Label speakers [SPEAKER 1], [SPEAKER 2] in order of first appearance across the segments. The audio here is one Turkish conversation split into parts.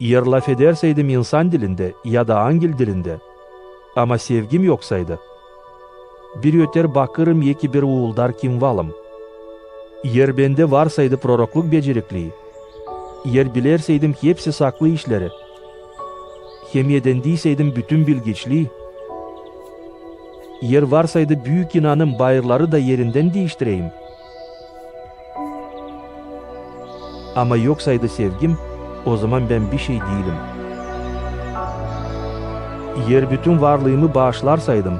[SPEAKER 1] Yer laf ederseydim insan dilinde ya da angel dilinde, ama sevgim yoksaydı, bir öter bakırım yeki bir uğuldar kimvalım. Yer bende varsaydı prorokluk becerikliği, yer bilerseydim hepsi saklı işleri, hem yedendiyseydim bütün bilgiçliği, yer varsaydı büyük inanım bayırları da yerinden değiştireyim. Ama yoksaydı sevgim, o zaman ben bir şey değilim. Yer bütün varlığımı bağışlarsaydım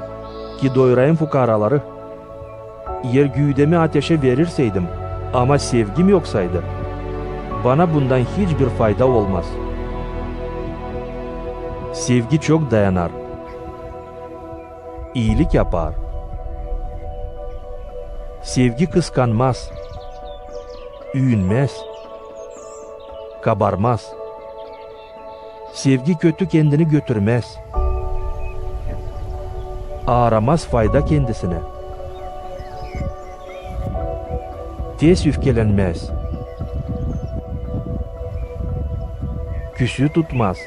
[SPEAKER 1] ki doyurayım fukaraları, yer güydemi ateşe verirseydim ama sevgim yoksaydı, bana bundan hiçbir fayda olmaz. Sevgi çok dayanar, iyilik yapar. Sevgi kıskanmaz, övünmez, kabarmaz. Sevgi kötü kendini götürmez. Aramaz fayda kendisine. Tez öfkelenmez. Küsü tutmaz.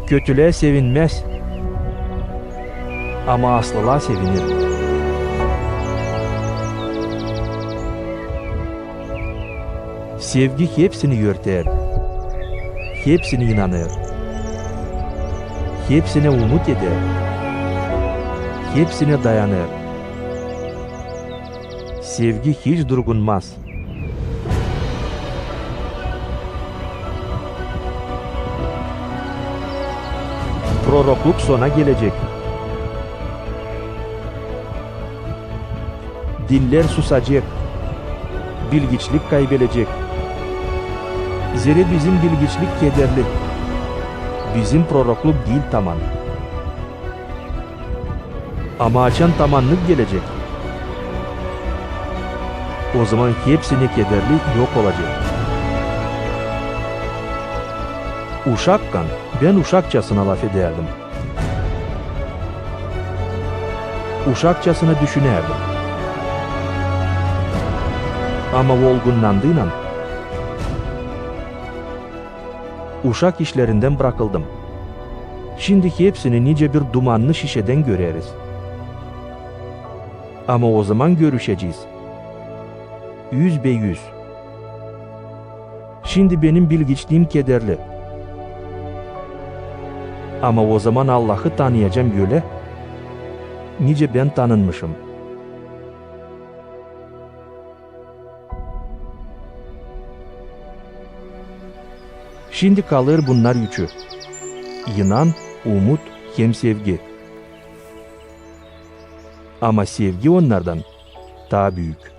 [SPEAKER 1] Kötülüğe sevinmez. Ama aslılığa sevinir. Sevgi hepsini yörter. Hepsine inanır. Hepsine umut eder. Hepsine dayanır. Sevgi hiç durgunmaz. Prorokluk sona gelecek. Diller susacak. Bilgiçlik kaybedecek. Zira bizim bilgiçlik kederli. Bizim prorokluk değil tamam. Ama açan tamamlık gelecek. O zaman hepsine kederli yok olacak. Uşakkan ben uşakçasına laf ederdim. Uşakçasına düşünerdim. Ama olgunlandığıyla uşak işlerinden bırakıldım. Şimdi hepsini nice bir dumanlı şişeden göreriz. Ama o zaman görüşeceğiz. 100 Şimdi benim bilgiçliğim kederli. Ama o zaman Allah'ı tanıyacağım böyle. Nice ben tanınmışım. Şimdi kalır bunlar üçü. İnan, umut, hem sevgi. Ama sevgi onlardan daha büyük.